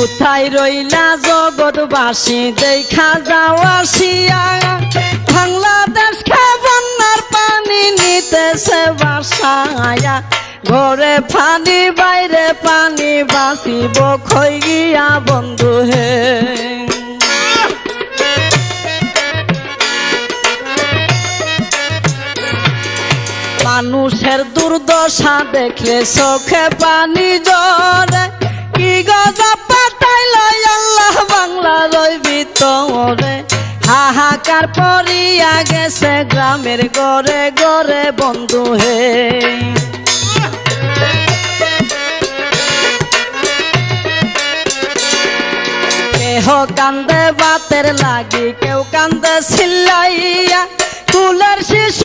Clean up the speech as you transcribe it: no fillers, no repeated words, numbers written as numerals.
কোথায় রইলা জগৎবাসী দেখা যাও আসিয়া, বাংলাদেশকে বন্যার পানি নিতেছে বাসায়া। ঘরে পানি বাইরে পানি বাঁচিব খই গিয়া বন্ধু হে। মানুষের দুর্দশা দেখলে চোখে পানি ঝরে, কি গজব পাঠাইল আল্লাহ বাংলার ওই ভিতরে। হাহাকার পড়িয়া গেছে গ্রামের ঘরে ঘরে বন্ধু হে। কেহ কান্দে বাতের লাগি, কেউ কান্দে চিল্লাইয়া, কুলের শিশু